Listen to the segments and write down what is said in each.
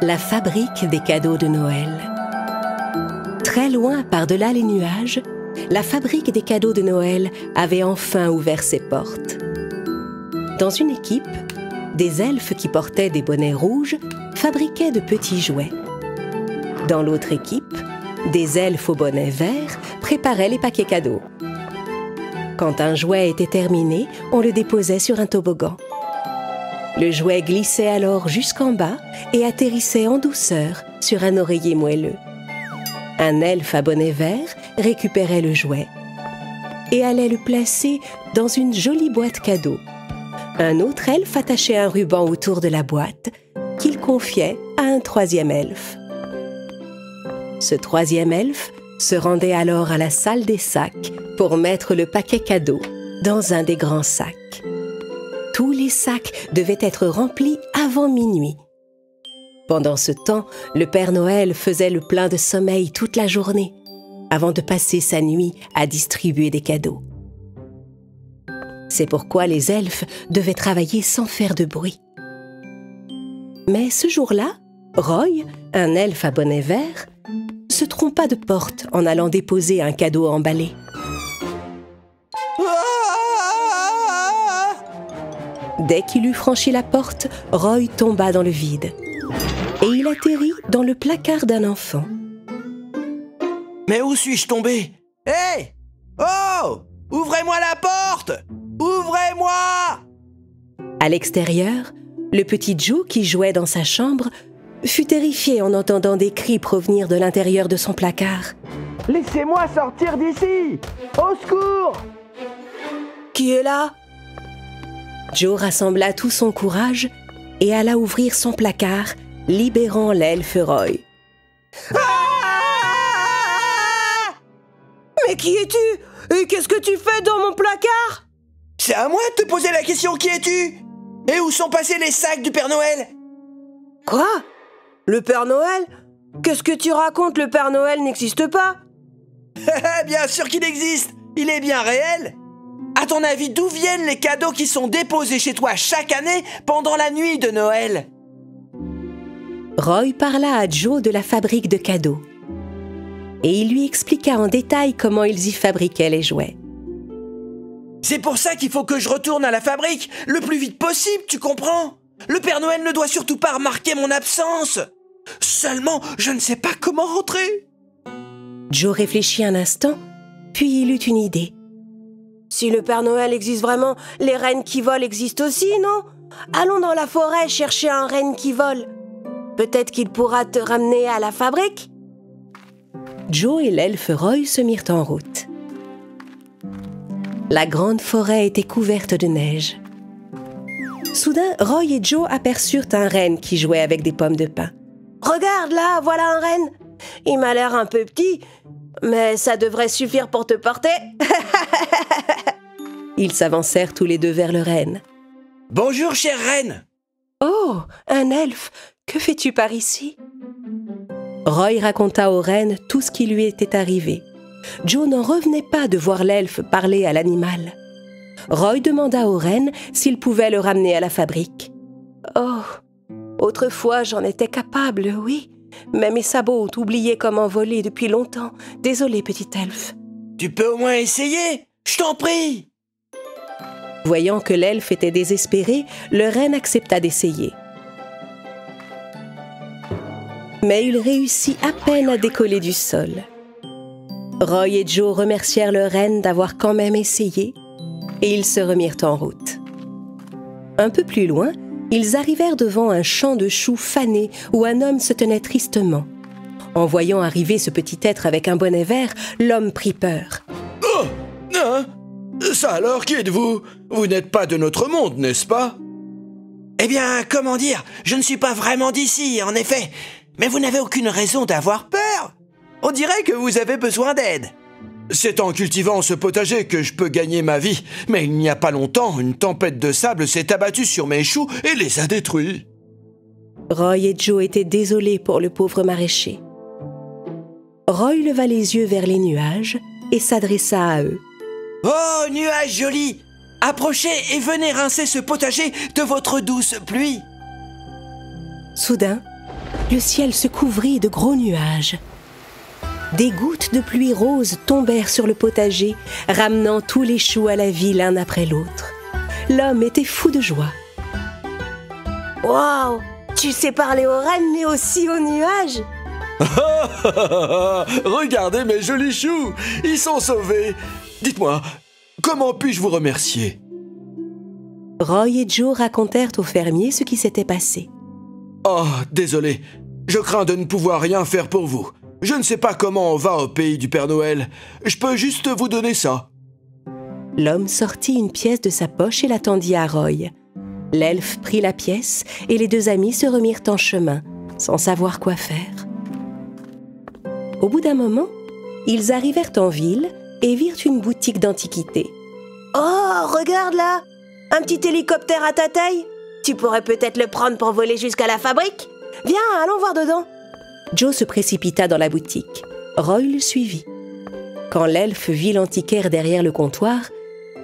La fabrique des cadeaux de Noël. Très loin par-delà les nuages, la fabrique des cadeaux de Noël avait enfin ouvert ses portes. Dans une équipe, des elfes qui portaient des bonnets rouges fabriquaient de petits jouets. Dans l'autre équipe, des elfes aux bonnets verts préparaient les paquets cadeaux. Quand un jouet était terminé, on le déposait sur un toboggan. Le jouet glissait alors jusqu'en bas et atterrissait en douceur sur un oreiller moelleux. Un elfe à bonnet vert récupérait le jouet et allait le placer dans une jolie boîte cadeau. Un autre elfe attachait un ruban autour de la boîte qu'il confiait à un troisième elfe. Ce troisième elfe se rendait alors à la salle des sacs pour mettre le paquet cadeau dans un des grands sacs. Tous les sacs devaient être remplis avant minuit. Pendant ce temps, le Père Noël faisait le plein de sommeil toute la journée, avant de passer sa nuit à distribuer des cadeaux. C'est pourquoi les elfes devaient travailler sans faire de bruit. Mais ce jour-là, Roy, un elfe à bonnet vert, se trompa de porte en allant déposer un cadeau emballé. Dès qu'il eut franchi la porte, Roy tomba dans le vide. Et il atterrit dans le placard d'un enfant. Mais où suis-je tombé? Hé! Oh! Ouvrez-moi la porte! Ouvrez-moi! À l'extérieur, le petit Joe qui jouait dans sa chambre fut terrifié en entendant des cris provenir de l'intérieur de son placard. Laissez-moi sortir d'ici! Au secours! Qui est là? Joe rassembla tout son courage et alla ouvrir son placard, libérant l'elfe Roy. Ah! Mais qui es-tu? Et qu'est-ce que tu fais dans mon placard? C'est à moi de te poser la question, qui es-tu? Et où sont passés les sacs du Père Noël? Quoi? Le Père Noël? Qu'est-ce que tu racontes? Le Père Noël n'existe pas? Bien sûr qu'il existe! Il est bien réel! À ton avis, d'où viennent les cadeaux qui sont déposés chez toi chaque année pendant la nuit de Noël? Roy parla à Joe de la fabrique de cadeaux. Et il lui expliqua en détail comment ils y fabriquaient les jouets. C'est pour ça qu'il faut que je retourne à la fabrique le plus vite possible, tu comprends? Le Père Noël ne doit surtout pas remarquer mon absence. Seulement, je ne sais pas comment rentrer. Joe réfléchit un instant, puis il eut une idée. Si le Père Noël existe vraiment, les rennes qui volent existent aussi, non? Allons dans la forêt chercher un renne qui vole. Peut-être qu'il pourra te ramener à la fabrique? Joe et l'elfe Roy se mirent en route. La grande forêt était couverte de neige. Soudain, Roy et Joe aperçurent un renne qui jouait avec des pommes de pin. Regarde là, voilà un renne. Il m'a l'air un peu petit, mais ça devrait suffire pour te porter. Ils s'avancèrent tous les deux vers le renne. Bonjour, chère reine. Oh, un elfe, que fais-tu par ici? Roy raconta au renne tout ce qui lui était arrivé. Joe n'en revenait pas de voir l'elfe parler à l'animal. Roy demanda au renne s'il pouvait le ramener à la fabrique. Oh, autrefois j'en étais capable, oui, mais mes sabots ont oublié comment voler depuis longtemps. Désolé, petit elfe. Tu peux au moins essayer, je t'en prie. Voyant que l'elfe était désespéré, le renne accepta d'essayer. Mais il réussit à peine à décoller du sol. Roy et Joe remercièrent le renne d'avoir quand même essayé et ils se remirent en route. Un peu plus loin, ils arrivèrent devant un champ de choux fané où un homme se tenait tristement. En voyant arriver ce petit être avec un bonnet vert, l'homme prit peur. Oh! Hein? Ça alors, qui êtes-vous? Vous n'êtes pas de notre monde, n'est-ce pas? Eh bien, comment dire? Je ne suis pas vraiment d'ici, en effet. Mais vous n'avez aucune raison d'avoir peur. On dirait que vous avez besoin d'aide. C'est en cultivant ce potager que je peux gagner ma vie. Mais il n'y a pas longtemps, une tempête de sable s'est abattue sur mes choux et les a détruits. Roy et Joe étaient désolés pour le pauvre maraîcher. Roy leva les yeux vers les nuages et s'adressa à eux. « Oh, nuages jolis! Approchez et venez rincer ce potager de votre douce pluie. » Soudain, le ciel se couvrit de gros nuages. Des gouttes de pluie rose tombèrent sur le potager, ramenant tous les choux à la vie l'un après l'autre. L'homme était fou de joie. Waouh! Tu sais parler aux rennes, mais aussi aux nuages? Regardez mes jolis choux, ils sont sauvés. Dites-moi, comment puis-je vous remercier? Roy et Joe racontèrent au fermier ce qui s'était passé. Oh, désolé, je crains de ne pouvoir rien faire pour vous. Je ne sais pas comment on va au pays du Père Noël. Je peux juste vous donner ça. L'homme sortit une pièce de sa poche et la tendit à Roy. L'elfe prit la pièce et les deux amis se remirent en chemin, sans savoir quoi faire. Au bout d'un moment, ils arrivèrent en ville et virent une boutique d'antiquités. Oh, regarde là! Un petit hélicoptère à ta taille? Tu pourrais peut-être le prendre pour voler jusqu'à la fabrique? Viens, allons voir dedans. Joe se précipita dans la boutique. Roy le suivit. Quand l'elfe vit l'antiquaire derrière le comptoir,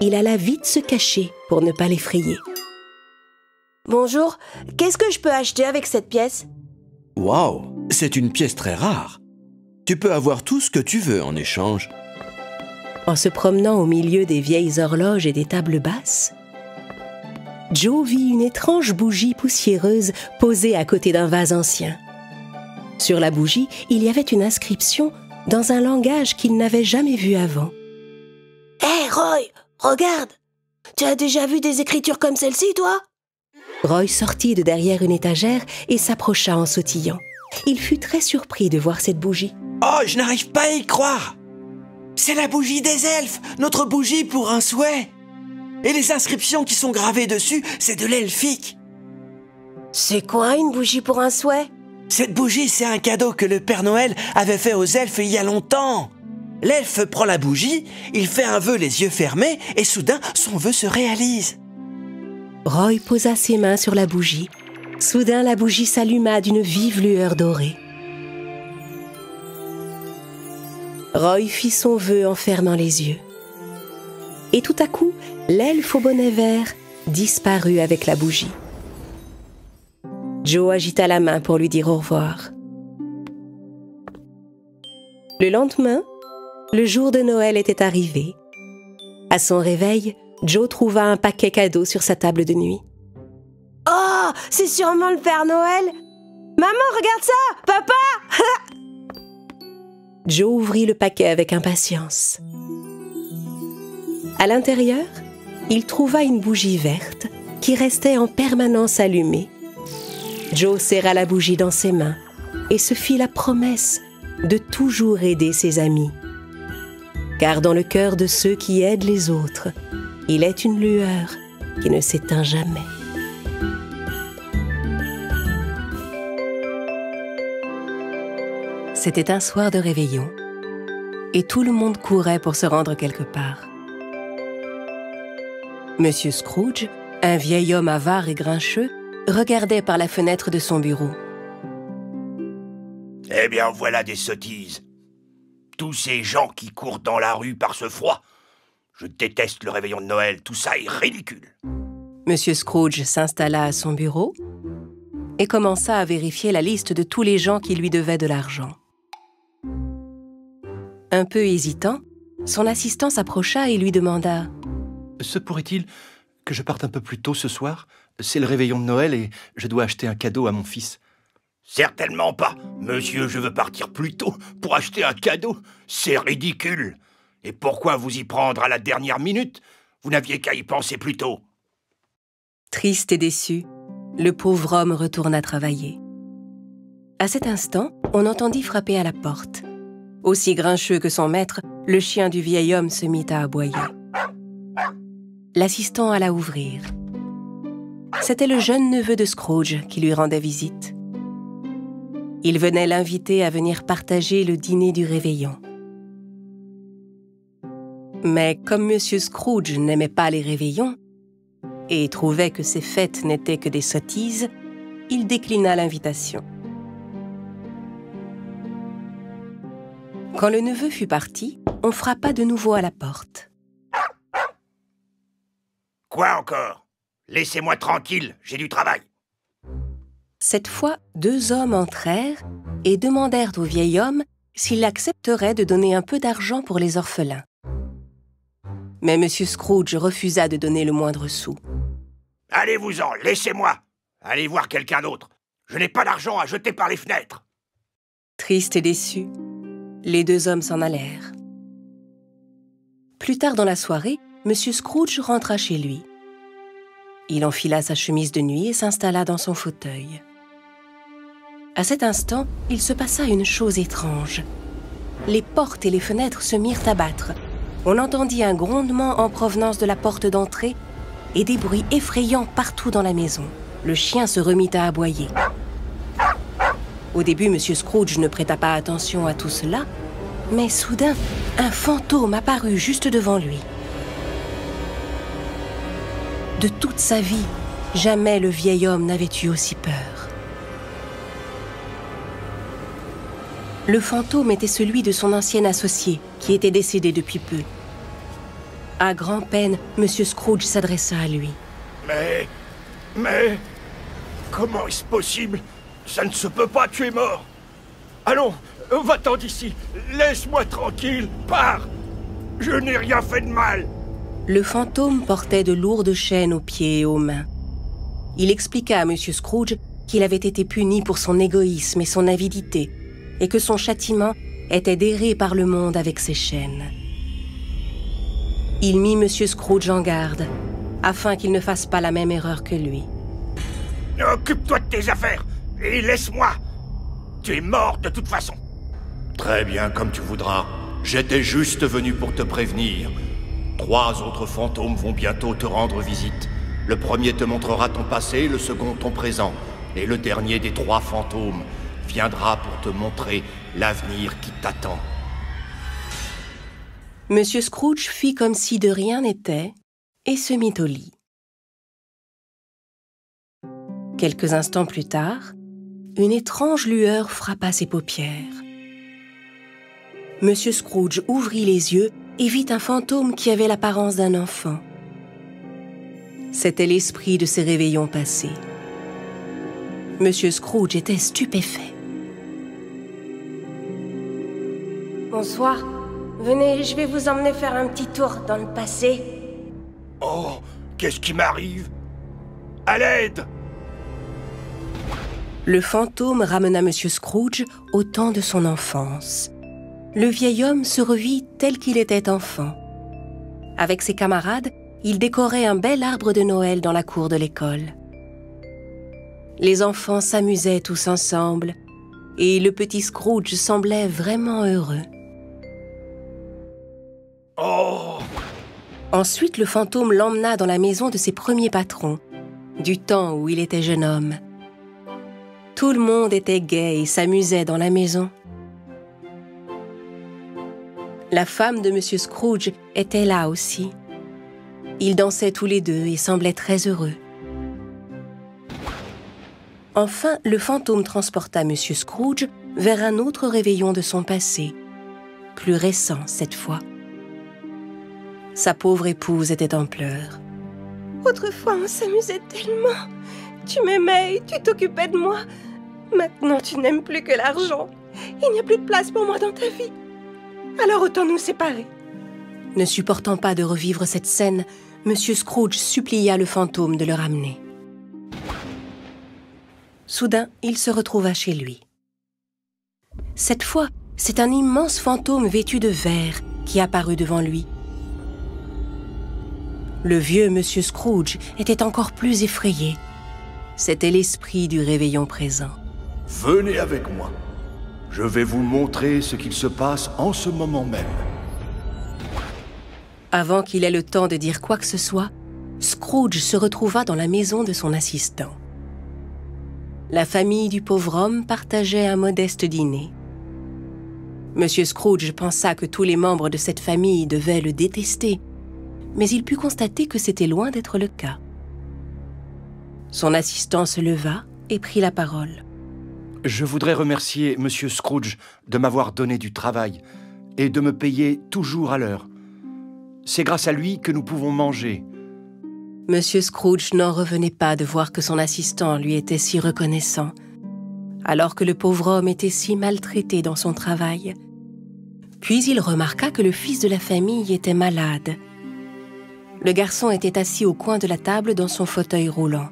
il alla vite se cacher pour ne pas l'effrayer. Bonjour, qu'est-ce que je peux acheter avec cette pièce? Waouh, c'est une pièce très rare. Tu peux avoir tout ce que tu veux en échange. En se promenant au milieu des vieilles horloges et des tables basses, Joe vit une étrange bougie poussiéreuse posée à côté d'un vase ancien. Sur la bougie, il y avait une inscription dans un langage qu'il n'avait jamais vu avant. Hé, Roy, regarde! Tu as déjà vu des écritures comme celle-ci, toi? Roy sortit de derrière une étagère et s'approcha en sautillant. Il fut très surpris de voir cette bougie. Oh, je n'arrive pas à y croire. C'est la bougie des elfes, notre bougie pour un souhait. Et les inscriptions qui sont gravées dessus, c'est de l'elfique. C'est quoi une bougie pour un souhait? Cette bougie, c'est un cadeau que le Père Noël avait fait aux elfes il y a longtemps. L'elfe prend la bougie, il fait un vœu les yeux fermés et soudain, son vœu se réalise. Roy posa ses mains sur la bougie. Soudain, la bougie s'alluma d'une vive lueur dorée. Roy fit son vœu en fermant les yeux. Et tout à coup, l'elfe au bonnet vert disparut avec la bougie. Joe agita la main pour lui dire au revoir. Le lendemain, le jour de Noël était arrivé. À son réveil, Joe trouva un paquet cadeau sur sa table de nuit. Oh, c'est sûrement le Père Noël! Maman, regarde ça! Papa! Joe ouvrit le paquet avec impatience. À l'intérieur, il trouva une bougie verte qui restait en permanence allumée. Joe serra la bougie dans ses mains et se fit la promesse de toujours aider ses amis. Car dans le cœur de ceux qui aident les autres, il est une lueur qui ne s'éteint jamais. C'était un soir de réveillon, et tout le monde courait pour se rendre quelque part. Monsieur Scrooge, un vieil homme avare et grincheux, regardait par la fenêtre de son bureau. « Eh bien, voilà des sottises. Tous ces gens qui courent dans la rue par ce froid. Je déteste le réveillon de Noël, tout ça est ridicule. » Monsieur Scrooge s'installa à son bureau et commença à vérifier la liste de tous les gens qui lui devaient de l'argent. Un peu hésitant, son assistant s'approcha et lui demanda « Se pourrait-il que je parte un peu plus tôt ce soir? C'est le réveillon de Noël et je dois acheter un cadeau à mon fils. » « Certainement pas. Monsieur, je veux partir plus tôt pour acheter un cadeau. C'est ridicule. Et pourquoi vous y prendre à la dernière minute? Vous n'aviez qu'à y penser plus tôt. » Triste et déçu, le pauvre homme retourna travailler. À cet instant, on entendit frapper à la porte. Aussi grincheux que son maître, le chien du vieil homme se mit à aboyer. L'assistant alla ouvrir. C'était le jeune neveu de Scrooge qui lui rendait visite. Il venait l'inviter à venir partager le dîner du réveillon. Mais comme M. Scrooge n'aimait pas les réveillons et trouvait que ces fêtes n'étaient que des sottises, il déclina l'invitation. Quand le neveu fut parti, on frappa de nouveau à la porte. « Quoi encore? Laissez-moi tranquille, j'ai du travail. » Cette fois, 2 hommes entrèrent et demandèrent au vieil homme s'il accepterait de donner un peu d'argent pour les orphelins. Mais M. Scrooge refusa de donner le moindre sou. « Allez-vous-en, laissez-moi! Allez voir quelqu'un d'autre. Je n'ai pas d'argent à jeter par les fenêtres. » Triste et déçu, les 2 hommes s'en allèrent. Plus tard dans la soirée, M. Scrooge rentra chez lui. Il enfila sa chemise de nuit et s'installa dans son fauteuil. À cet instant, il se passa une chose étrange. Les portes et les fenêtres se mirent à battre. On entendit un grondement en provenance de la porte d'entrée et des bruits effrayants partout dans la maison. Le chien se remit à aboyer. Au début, M. Scrooge ne prêta pas attention à tout cela, mais soudain, un fantôme apparut juste devant lui. De toute sa vie, jamais le vieil homme n'avait eu aussi peur. Le fantôme était celui de son ancien associé, qui était décédé depuis peu. À grand-peine, M. Scrooge s'adressa à lui. Mais... Comment est-ce possible? Ça ne se peut pas, tu es mort. Allons, va-t'en d'ici. Laisse-moi tranquille, pars. Je n'ai rien fait de mal. Le fantôme portait de lourdes chaînes aux pieds et aux mains. Il expliqua à M. Scrooge qu'il avait été puni pour son égoïsme et son avidité, et que son châtiment était d'errer par le monde avec ses chaînes. Il mit M. Scrooge en garde, afin qu'il ne fasse pas la même erreur que lui. Occupe-toi de tes affaires, et laisse-moi. Tu es mort de toute façon. Très bien, comme tu voudras. J'étais juste venu pour te prévenir. 3 autres fantômes vont bientôt te rendre visite. Le premier te montrera ton passé, le second ton présent. Et le dernier des 3 fantômes viendra pour te montrer l'avenir qui t'attend. M. Scrooge fit comme si de rien n'était et se mit au lit. Quelques instants plus tard, une étrange lueur frappa ses paupières. M. Scrooge ouvrit les yeux et vit un fantôme qui avait l'apparence d'un enfant. C'était l'esprit de ses réveillons passés. M. Scrooge était stupéfait. Bonsoir. Venez, je vais vous emmener faire un petit tour dans le passé. Oh, qu'est-ce qui m'arrive? À l'aide! Le fantôme ramena M. Scrooge au temps de son enfance. Le vieil homme se revit tel qu'il était enfant. Avec ses camarades, il décorait un bel arbre de Noël dans la cour de l'école. Les enfants s'amusaient tous ensemble et le petit Scrooge semblait vraiment heureux. Oh! Ensuite, le fantôme l'emmena dans la maison de ses premiers patrons, du temps où il était jeune homme. Tout le monde était gai et s'amusait dans la maison. La femme de M. Scrooge était là aussi. Ils dansaient tous les deux et semblaient très heureux. Enfin, le fantôme transporta M. Scrooge vers un autre réveillon de son passé, plus récent cette fois. Sa pauvre épouse était en pleurs. « Autrefois, on s'amusait tellement. Tu m'aimais et tu t'occupais de moi. Maintenant, tu n'aimes plus que l'argent. Il n'y a plus de place pour moi dans ta vie. Alors autant nous séparer. » Ne supportant pas de revivre cette scène, M. Scrooge supplia le fantôme de le ramener. Soudain, il se retrouva chez lui. Cette fois, c'est un immense fantôme vêtu de vert qui apparut devant lui. Le vieux M. Scrooge était encore plus effrayé. C'était l'esprit du réveillon présent. « Venez avec moi. Je vais vous montrer ce qu'il se passe en ce moment même. » Avant qu'il ait le temps de dire quoi que ce soit, Scrooge se retrouva dans la maison de son assistant. La famille du pauvre homme partageait un modeste dîner. M. Scrooge pensa que tous les membres de cette famille devaient le détester, mais il put constater que c'était loin d'être le cas. Son assistant se leva et prit la parole. « Je voudrais remercier M. Scrooge de m'avoir donné du travail et de me payer toujours à l'heure. C'est grâce à lui que nous pouvons manger. » Monsieur Scrooge n'en revenait pas de voir que son assistant lui était si reconnaissant, alors que le pauvre homme était si maltraité dans son travail. Puis il remarqua que le fils de la famille était malade. Le garçon était assis au coin de la table dans son fauteuil roulant.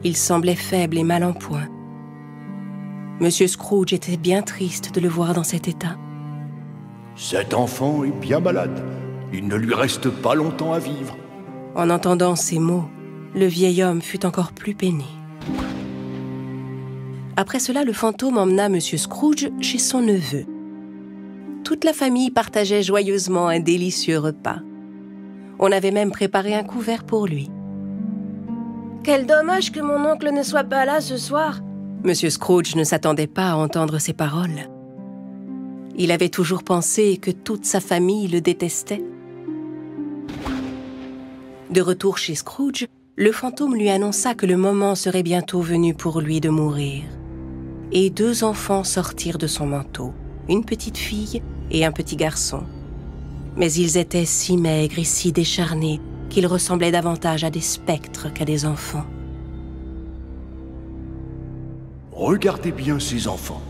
Il semblait faible et mal en point. Monsieur Scrooge était bien triste de le voir dans cet état. Cet enfant est bien malade. Il ne lui reste pas longtemps à vivre. En entendant ces mots, le vieil homme fut encore plus peiné. Après cela, le fantôme emmena Monsieur Scrooge chez son neveu. Toute la famille partageait joyeusement un délicieux repas. On avait même préparé un couvert pour lui. Quel dommage que mon oncle ne soit pas là ce soir. Monsieur Scrooge ne s'attendait pas à entendre ces paroles. Il avait toujours pensé que toute sa famille le détestait. De retour chez Scrooge, le fantôme lui annonça que le moment serait bientôt venu pour lui de mourir. Et 2 enfants sortirent de son manteau, une petite fille et un petit garçon. Mais ils étaient si maigres et si décharnés qu'ils ressemblaient davantage à des spectres qu'à des enfants. Regardez bien ces enfants.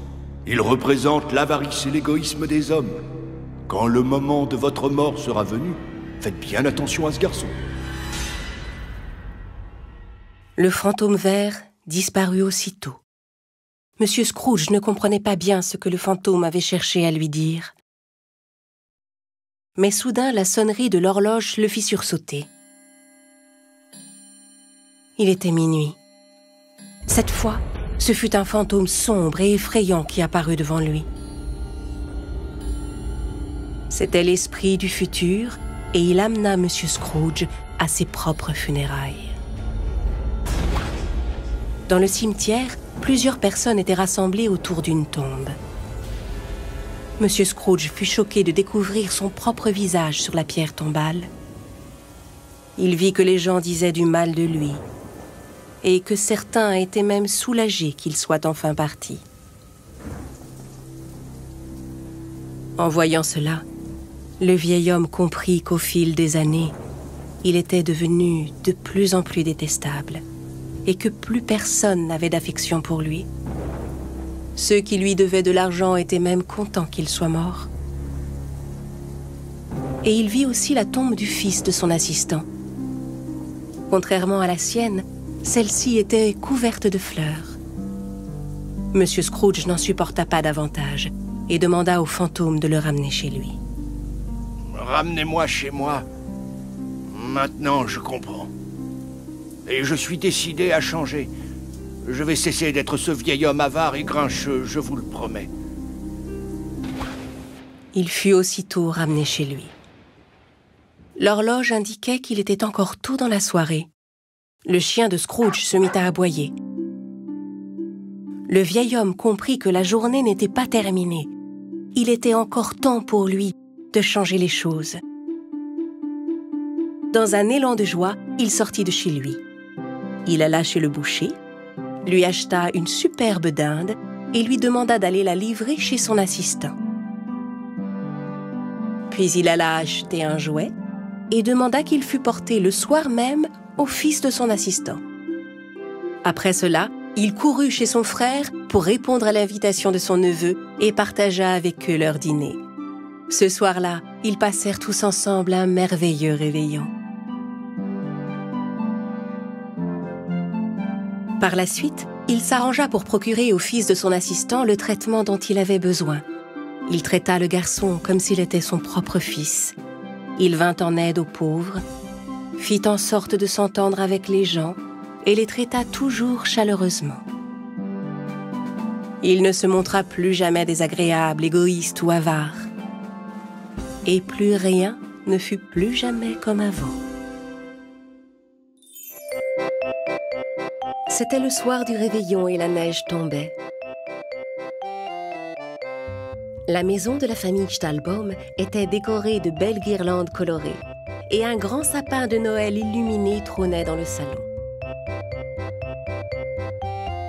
Ils représentent l'avarice et l'égoïsme des hommes. Quand le moment de votre mort sera venu, faites bien attention à ce garçon. Le fantôme vert disparut aussitôt. Monsieur Scrooge ne comprenait pas bien ce que le fantôme avait cherché à lui dire. Mais soudain, la sonnerie de l'horloge le fit sursauter. Il était minuit. Cette fois, ce fut un fantôme sombre et effrayant qui apparut devant lui. C'était l'esprit du futur et il amena Monsieur Scrooge à ses propres funérailles. Dans le cimetière, plusieurs personnes étaient rassemblées autour d'une tombe. Monsieur Scrooge fut choqué de découvrir son propre visage sur la pierre tombale. Il vit que les gens disaient du mal de lui et que certains étaient même soulagés qu'il soit enfin parti. En voyant cela, le vieil homme comprit qu'au fil des années, il était devenu de plus en plus détestable et que plus personne n'avait d'affection pour lui. Ceux qui lui devaient de l'argent étaient même contents qu'il soit mort. Et il vit aussi la tombe du fils de son assistant. Contrairement à la sienne, celle-ci était couverte de fleurs. Monsieur Scrooge n'en supporta pas davantage et demanda au fantôme de le ramener chez lui. Ramenez-moi chez moi. Maintenant, je comprends. Et je suis décidé à changer. Je vais cesser d'être ce vieil homme avare et grincheux, je vous le promets. Il fut aussitôt ramené chez lui. L'horloge indiquait qu'il était encore tôt dans la soirée. Le chien de Scrooge se mit à aboyer. Le vieil homme comprit que la journée n'était pas terminée. Il était encore temps pour lui de changer les choses. Dans un élan de joie, il sortit de chez lui. Il alla chez le boucher, lui acheta une superbe dinde et lui demanda d'aller la livrer chez son assistant. Puis il alla acheter un jouet et demanda qu'il fût porté le soir même au fils de son assistant. Après cela, il courut chez son frère pour répondre à l'invitation de son neveu et partagea avec eux leur dîner. Ce soir-là, ils passèrent tous ensemble un merveilleux réveillon. Par la suite, il s'arrangea pour procurer au fils de son assistant le traitement dont il avait besoin. Il traita le garçon comme s'il était son propre fils. Il vint en aide aux pauvres, fit en sorte de s'entendre avec les gens et les traita toujours chaleureusement. Il ne se montra plus jamais désagréable, égoïste ou avare. Et plus rien ne fut plus jamais comme avant. C'était le soir du réveillon et la neige tombait. La maison de la famille Stahlbaum était décorée de belles guirlandes colorées et un grand sapin de Noël illuminé trônait dans le salon.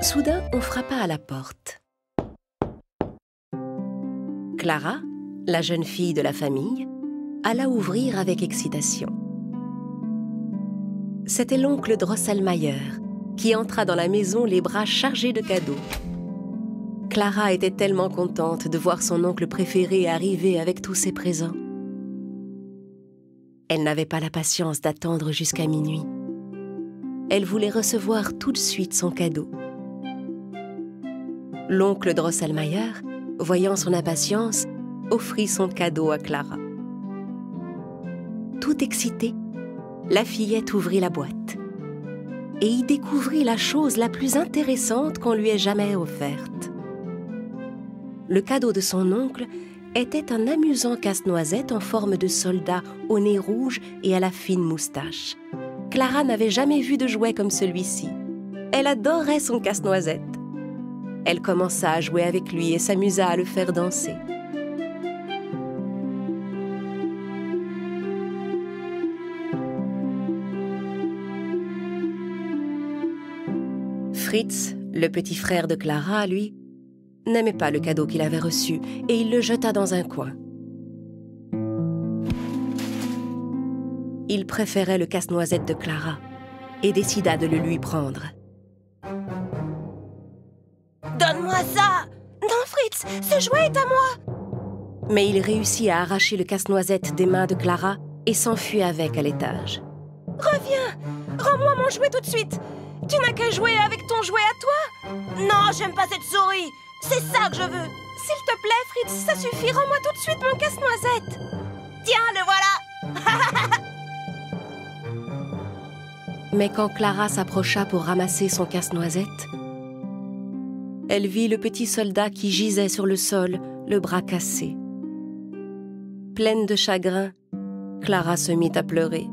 Soudain, on frappa à la porte. Clara, la jeune fille de la famille, alla ouvrir avec excitation. C'était l'oncle Drosselmayer, qui entra dans la maison les bras chargés de cadeaux. Clara était tellement contente de voir son oncle préféré arriver avec tous ses présents. Elle n'avait pas la patience d'attendre jusqu'à minuit. Elle voulait recevoir tout de suite son cadeau. L'oncle Drosselmayer, voyant son impatience, offrit son cadeau à Clara. Tout excitée, la fillette ouvrit la boîte et y découvrit la chose la plus intéressante qu'on lui ait jamais offerte. Le cadeau de son oncle était un amusant casse-noisette en forme de soldat au nez rouge et à la fine moustache. Clara n'avait jamais vu de jouet comme celui-ci. Elle adorait son casse-noisette. Elle commença à jouer avec lui et s'amusa à le faire danser. Fritz, le petit frère de Clara, lui, n'aimait pas le cadeau qu'il avait reçu et il le jeta dans un coin. Il préférait le casse-noisette de Clara et décida de le lui prendre. Donne-moi ça! Non, Fritz, ce jouet est à moi! Mais il réussit à arracher le casse-noisette des mains de Clara et s'enfuit avec à l'étage. Reviens! Rends-moi mon jouet tout de suite! Tu n'as qu'à jouer avec ton jouet à toi! Non, j'aime pas cette souris! C'est ça que je veux! S'il te plaît, Fritz, ça suffit, rends-moi tout de suite mon casse-noisette! Tiens, le voilà! Mais quand Clara s'approcha pour ramasser son casse-noisette, elle vit le petit soldat qui gisait sur le sol, le bras cassé. Pleine de chagrin, Clara se mit à pleurer.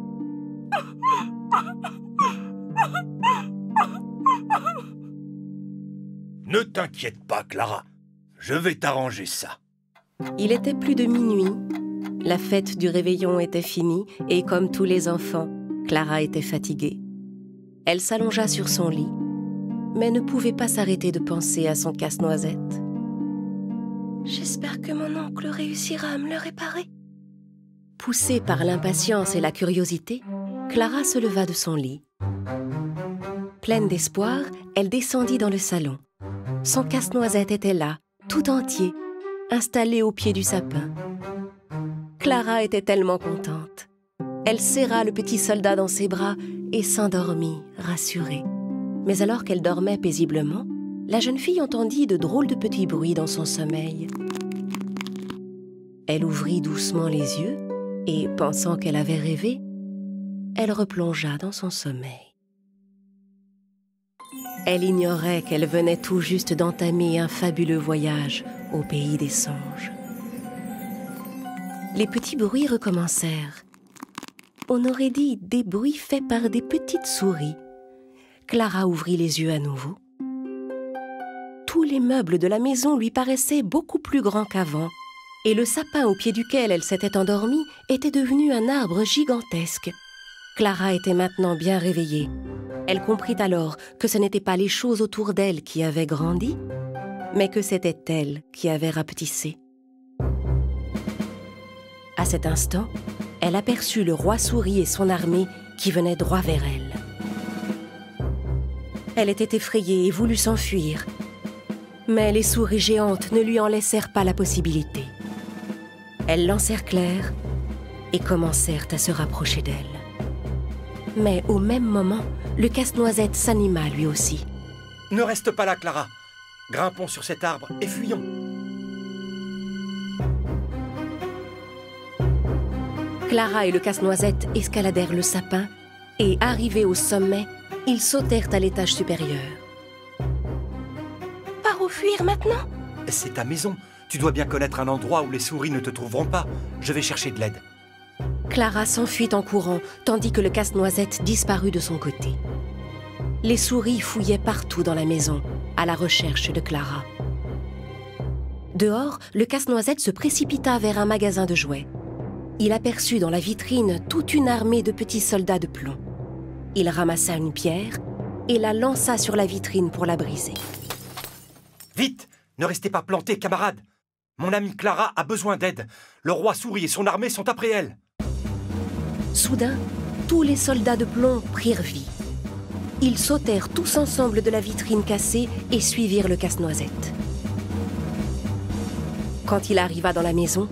Ne t'inquiète pas, Clara. Je vais t'arranger ça. Il était plus de minuit. La fête du réveillon était finie et comme tous les enfants, Clara était fatiguée. Elle s'allongea sur son lit, mais ne pouvait pas s'arrêter de penser à son casse-noisette. J'espère que mon oncle réussira à me le réparer. Poussée par l'impatience et la curiosité, Clara se leva de son lit. Pleine d'espoir, elle descendit dans le salon. Son casse-noisette était là, tout entier, installé au pied du sapin. Clara était tellement contente. Elle serra le petit soldat dans ses bras et s'endormit, rassurée. Mais alors qu'elle dormait paisiblement, la jeune fille entendit de drôles de petits bruits dans son sommeil. Elle ouvrit doucement les yeux et, pensant qu'elle avait rêvé, elle replongea dans son sommeil. Elle ignorait qu'elle venait tout juste d'entamer un fabuleux voyage au pays des songes. Les petits bruits recommencèrent. On aurait dit des bruits faits par des petites souris. Clara ouvrit les yeux à nouveau. Tous les meubles de la maison lui paraissaient beaucoup plus grands qu'avant, et le sapin au pied duquel elle s'était endormie était devenu un arbre gigantesque. Clara était maintenant bien réveillée. Elle comprit alors que ce n'étaient pas les choses autour d'elle qui avaient grandi, mais que c'était elle qui avait rapetissé. À cet instant, elle aperçut le roi souris et son armée qui venaient droit vers elle. Elle était effrayée et voulut s'enfuir, mais les souris géantes ne lui en laissèrent pas la possibilité. Elles l'encerclèrent et commencèrent à se rapprocher d'elle. Mais au même moment, le casse-noisette s'anima lui aussi. Ne reste pas là, Clara. Grimpons sur cet arbre et fuyons. Clara et le casse-noisette escaladèrent le sapin et, arrivés au sommet, ils sautèrent à l'étage supérieur. Par où fuir maintenant? C'est ta maison. Tu dois bien connaître un endroit où les souris ne te trouveront pas. Je vais chercher de l'aide. Clara s'enfuit en courant, tandis que le casse-noisette disparut de son côté. Les souris fouillaient partout dans la maison, à la recherche de Clara. Dehors, le casse-noisette se précipita vers un magasin de jouets. Il aperçut dans la vitrine toute une armée de petits soldats de plomb. Il ramassa une pierre et la lança sur la vitrine pour la briser. Vite! Ne restez pas plantés, camarades! Mon amie Clara a besoin d'aide. Le roi souris et son armée sont après elle. Soudain, tous les soldats de plomb prirent vie. Ils sautèrent tous ensemble de la vitrine cassée et suivirent le casse-noisette. Quand il arriva dans la maison,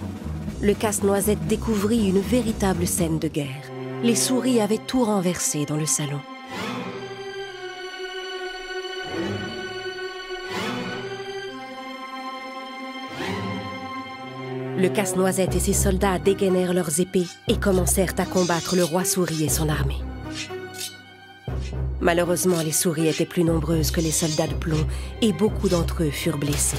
le casse-noisette découvrit une véritable scène de guerre. Les souris avaient tout renversé dans le salon. Le casse-noisette et ses soldats dégainèrent leurs épées et commencèrent à combattre le roi souris et son armée. Malheureusement, les souris étaient plus nombreuses que les soldats de plomb et beaucoup d'entre eux furent blessés.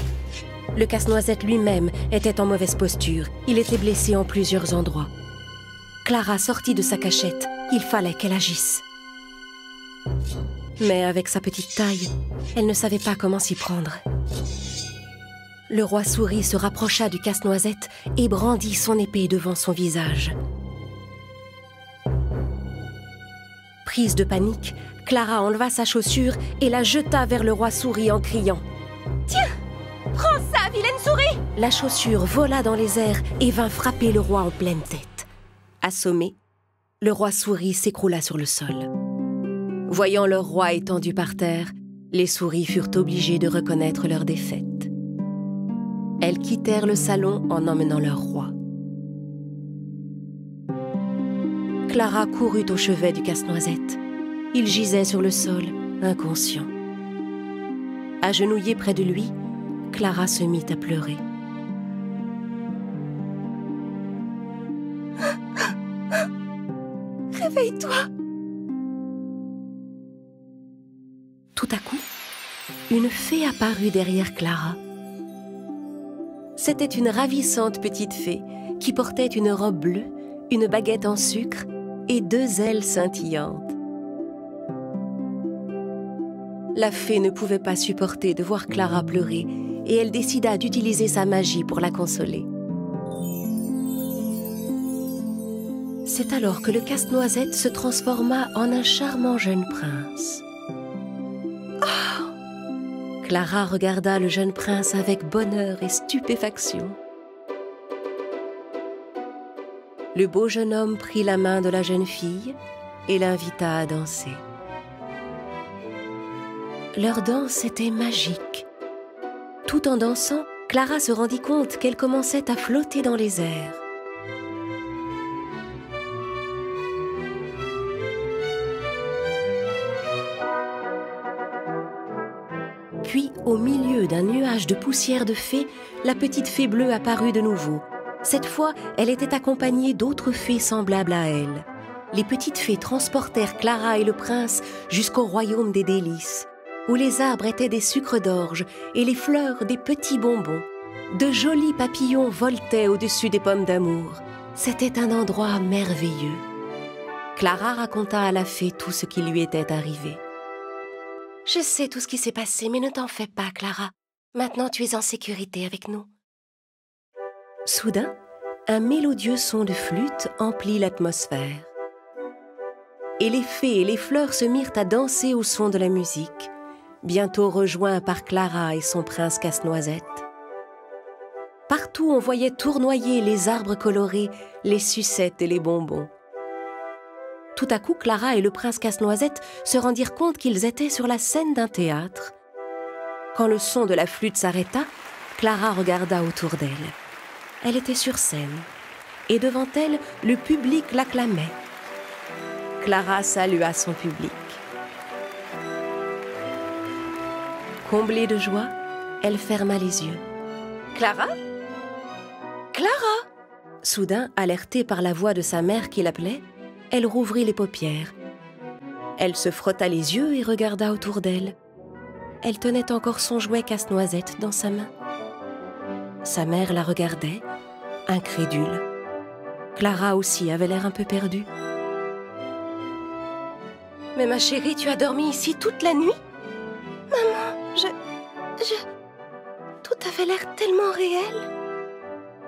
Le casse-noisette lui-même était en mauvaise posture. Il était blessé en plusieurs endroits. Clara sortit de sa cachette. Il fallait qu'elle agisse. Mais avec sa petite taille, elle ne savait pas comment s'y prendre. Le roi souris se rapprocha du casse-noisette et brandit son épée devant son visage. Prise de panique, Clara enleva sa chaussure et la jeta vers le roi souris en criant « Tiens, prends ça, vilaine souris !» La chaussure vola dans les airs et vint frapper le roi en pleine tête. Assommé, le roi souris s'écroula sur le sol. Voyant leur roi étendu par terre, les souris furent obligées de reconnaître leur défaite. Elles quittèrent le salon en emmenant leur roi. Clara courut au chevet du casse-noisette. Il gisait sur le sol, inconscient. Agenouillée près de lui, Clara se mit à pleurer. Réveille-toi! Tout à coup, une fée apparut derrière Clara. C'était une ravissante petite fée qui portait une robe bleue, une baguette en sucre et 2 ailes scintillantes. La fée ne pouvait pas supporter de voir Clara pleurer et elle décida d'utiliser sa magie pour la consoler. C'est alors que le casse-noisette se transforma en un charmant jeune prince. Clara regarda le jeune prince avec bonheur et stupéfaction. Le beau jeune homme prit la main de la jeune fille et l'invita à danser. Leur danse était magique. Tout en dansant, Clara se rendit compte qu'elle commençait à flotter dans les airs. Puis, au milieu d'un nuage de poussière de fées, la petite fée bleue apparut de nouveau. Cette fois, elle était accompagnée d'autres fées semblables à elle. Les petites fées transportèrent Clara et le prince jusqu'au royaume des délices, où les arbres étaient des sucres d'orge et les fleurs des petits bonbons. De jolis papillons voletaient au-dessus des pommes d'amour. C'était un endroit merveilleux. Clara raconta à la fée tout ce qui lui était arrivé. « Je sais tout ce qui s'est passé, mais ne t'en fais pas, Clara. Maintenant, tu es en sécurité avec nous. » Soudain, un mélodieux son de flûte emplit l'atmosphère. Et les fées et les fleurs se mirent à danser au son de la musique, bientôt rejoints par Clara et son prince casse-noisette. Partout, on voyait tournoyer les arbres colorés, les sucettes et les bonbons. Tout à coup, Clara et le prince casse-noisette se rendirent compte qu'ils étaient sur la scène d'un théâtre. Quand le son de la flûte s'arrêta, Clara regarda autour d'elle. Elle était sur scène, et devant elle, le public l'acclamait. Clara salua son public. Comblée de joie, elle ferma les yeux. « Clara ? Clara !» Soudain, alertée par la voix de sa mère qui l'appelait, elle rouvrit les paupières. Elle se frotta les yeux et regarda autour d'elle. Elle tenait encore son jouet casse-noisette dans sa main. Sa mère la regardait, incrédule. Clara aussi avait l'air un peu perdue. « Mais ma chérie, tu as dormi ici toute la nuit ?»« Maman, tout avait l'air tellement réel. »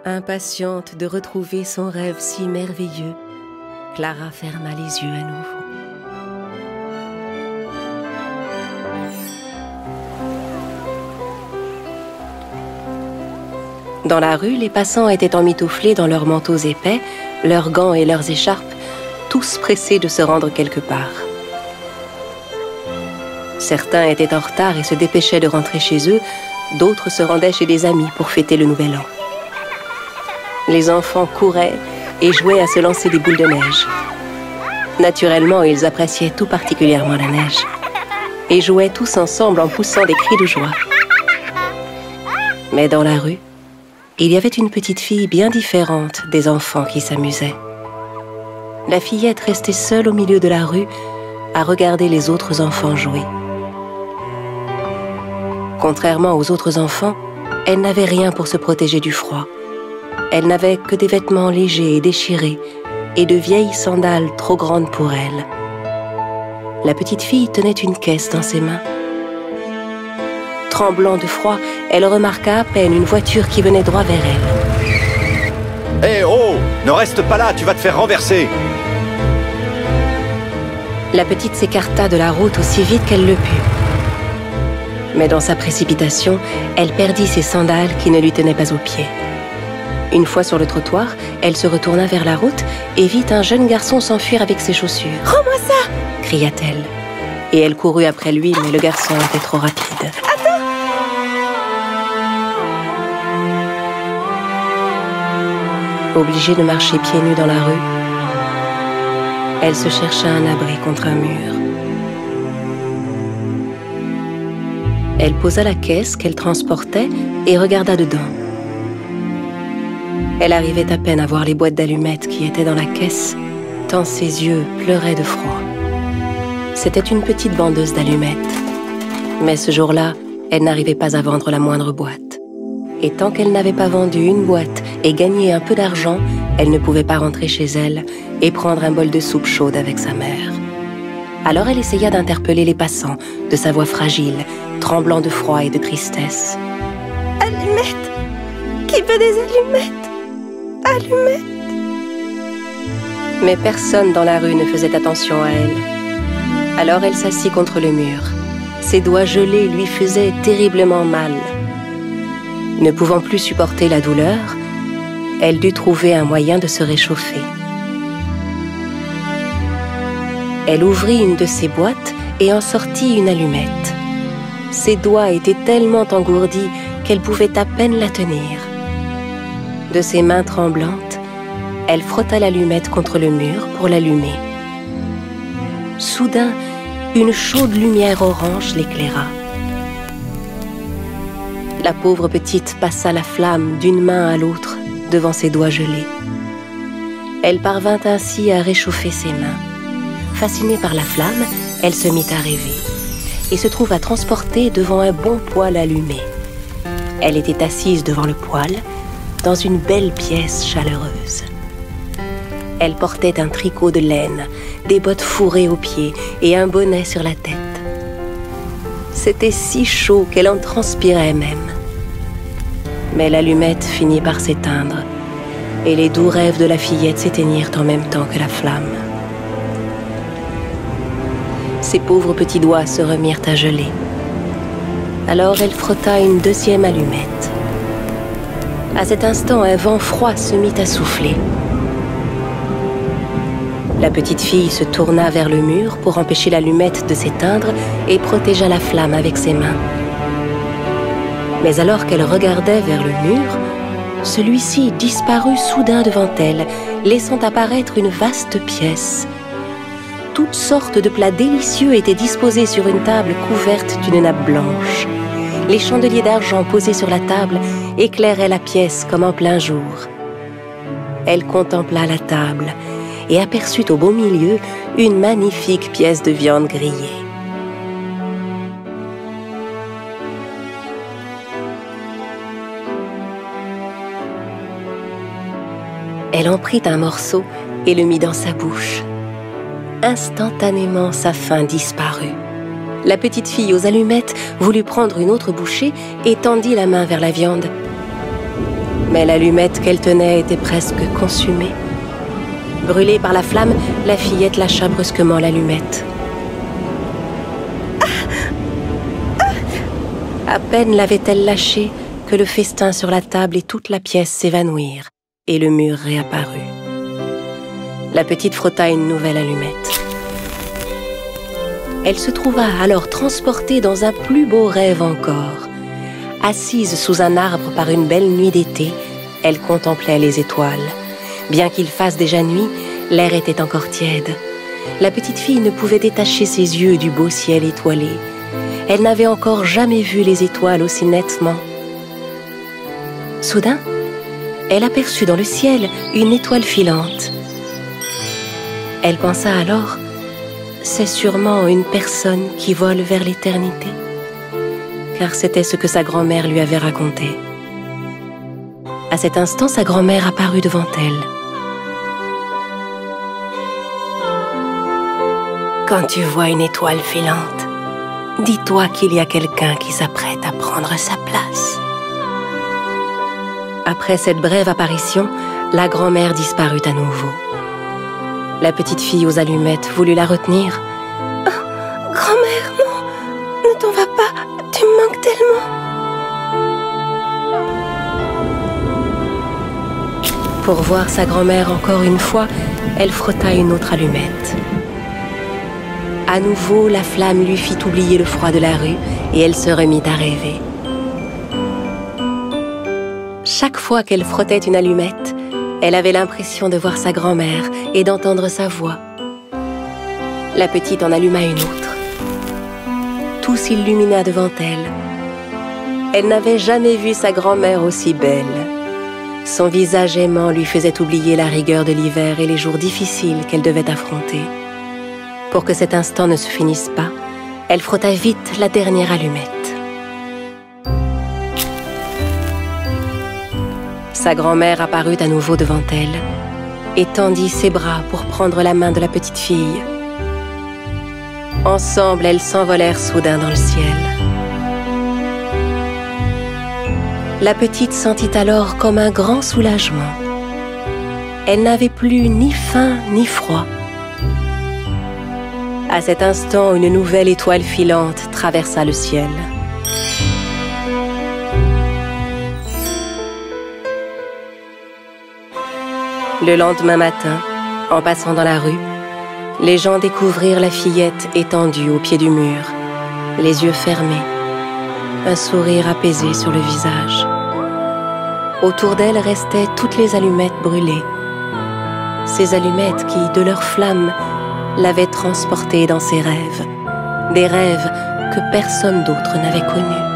Impatiente de retrouver son rêve si merveilleux, Clara ferma les yeux à nouveau. Dans la rue, les passants étaient emmitouflés dans leurs manteaux épais, leurs gants et leurs écharpes, tous pressés de se rendre quelque part. Certains étaient en retard et se dépêchaient de rentrer chez eux, d'autres se rendaient chez des amis pour fêter le Nouvel An. Les enfants couraient et jouaient à se lancer des boules de neige. Naturellement, ils appréciaient tout particulièrement la neige et jouaient tous ensemble en poussant des cris de joie. Mais dans la rue, il y avait une petite fille bien différente des enfants qui s'amusaient. La fillette restait seule au milieu de la rue à regarder les autres enfants jouer. Contrairement aux autres enfants, elle n'avait rien pour se protéger du froid. Elle n'avait que des vêtements légers et déchirés et de vieilles sandales trop grandes pour elle. La petite fille tenait une caisse dans ses mains. Tremblant de froid, elle remarqua à peine une voiture qui venait droit vers elle. Hé, oh! Ne reste pas là, tu vas te faire renverser! La petite s'écarta de la route aussi vite qu'elle le put. Mais dans sa précipitation, elle perdit ses sandales qui ne lui tenaient pas aux pieds. Une fois sur le trottoir, elle se retourna vers la route et vit un jeune garçon s'enfuir avec ses chaussures. « Rends-moi ça !» cria-t-elle. Et elle courut après lui, mais le garçon était trop rapide. Obligée de marcher pieds nus dans la rue, elle se chercha un abri contre un mur. Elle posa la caisse qu'elle transportait et regarda dedans. Elle arrivait à peine à voir les boîtes d'allumettes qui étaient dans la caisse, tant ses yeux pleuraient de froid. C'était une petite vendeuse d'allumettes. Mais ce jour-là, elle n'arrivait pas à vendre la moindre boîte. Et tant qu'elle n'avait pas vendu une boîte et gagné un peu d'argent, elle ne pouvait pas rentrer chez elle et prendre un bol de soupe chaude avec sa mère. Alors elle essaya d'interpeller les passants, de sa voix fragile, tremblant de froid et de tristesse. « Allumettes! Qui veut des allumettes? Allumettes !» Mais personne dans la rue ne faisait attention à elle. Alors elle s'assit contre le mur. Ses doigts gelés lui faisaient terriblement mal. Ne pouvant plus supporter la douleur, elle dut trouver un moyen de se réchauffer. Elle ouvrit une de ses boîtes et en sortit une allumette. Ses doigts étaient tellement engourdis qu'elle pouvait à peine la tenir. De ses mains tremblantes, elle frotta l'allumette contre le mur pour l'allumer. Soudain, une chaude lumière orange l'éclaira. La pauvre petite passa la flamme d'une main à l'autre devant ses doigts gelés. Elle parvint ainsi à réchauffer ses mains. Fascinée par la flamme, elle se mit à rêver et se trouva transportée devant un bon poêle allumé. Elle était assise devant le poêle, dans une belle pièce chaleureuse. Elle portait un tricot de laine, des bottes fourrées aux pieds et un bonnet sur la tête. C'était si chaud qu'elle en transpirait même. Mais l'allumette finit par s'éteindre et les doux rêves de la fillette s'éteignirent en même temps que la flamme. Ses pauvres petits doigts se remirent à geler. Alors elle frotta une deuxième allumette. À cet instant, un vent froid se mit à souffler. La petite fille se tourna vers le mur pour empêcher l'allumette de s'éteindre et protégea la flamme avec ses mains. Mais alors qu'elle regardait vers le mur, celui-ci disparut soudain devant elle, laissant apparaître une vaste pièce. Toutes sortes de plats délicieux étaient disposés sur une table couverte d'une nappe blanche. Les chandeliers d'argent posés sur la table éclairaient la pièce comme en plein jour. Elle contempla la table et aperçut au beau milieu une magnifique pièce de viande grillée. Elle en prit un morceau et le mit dans sa bouche. Instantanément, sa faim disparut. La petite fille aux allumettes voulut prendre une autre bouchée et tendit la main vers la viande. Mais l'allumette qu'elle tenait était presque consumée. Brûlée par la flamme, la fillette lâcha brusquement l'allumette. À peine l'avait-elle lâchée que le festin sur la table et toute la pièce s'évanouirent et le mur réapparut. La petite frotta une nouvelle allumette. Elle se trouva alors transportée dans un plus beau rêve encore. Assise sous un arbre par une belle nuit d'été, elle contemplait les étoiles. Bien qu'il fasse déjà nuit, l'air était encore tiède. La petite fille ne pouvait détacher ses yeux du beau ciel étoilé. Elle n'avait encore jamais vu les étoiles aussi nettement. Soudain, elle aperçut dans le ciel une étoile filante. Elle pensa alors, c'est sûrement une personne qui vole vers l'éternité, car c'était ce que sa grand-mère lui avait raconté. À cet instant, sa grand-mère apparut devant elle. Quand tu vois une étoile filante, dis-toi qu'il y a quelqu'un qui s'apprête à prendre sa place. Après cette brève apparition, la grand-mère disparut à nouveau. La petite fille aux allumettes voulut la retenir. Oh, grand-mère, non, ne t'en vas pas, tu me manques tellement. Pour voir sa grand-mère encore une fois, elle frotta une autre allumette. À nouveau, la flamme lui fit oublier le froid de la rue et elle se remit à rêver. Chaque fois qu'elle frottait une allumette, elle avait l'impression de voir sa grand-mère et d'entendre sa voix. La petite en alluma une autre. Tout s'illumina devant elle. Elle n'avait jamais vu sa grand-mère aussi belle. Son visage aimant lui faisait oublier la rigueur de l'hiver et les jours difficiles qu'elle devait affronter. Pour que cet instant ne se finisse pas, elle frotta vite la dernière allumette. Sa grand-mère apparut à nouveau devant elle et tendit ses bras pour prendre la main de la petite fille. Ensemble, elles s'envolèrent soudain dans le ciel. La petite sentit alors comme un grand soulagement. Elle n'avait plus ni faim ni froid. À cet instant, une nouvelle étoile filante traversa le ciel. Le lendemain matin, en passant dans la rue, les gens découvrirent la fillette étendue au pied du mur, les yeux fermés, un sourire apaisé sur le visage. Autour d'elle restaient toutes les allumettes brûlées. Ces allumettes qui, de leur flamme, l'avaient transportée dans ses rêves, des rêves que personne d'autre n'avait connus.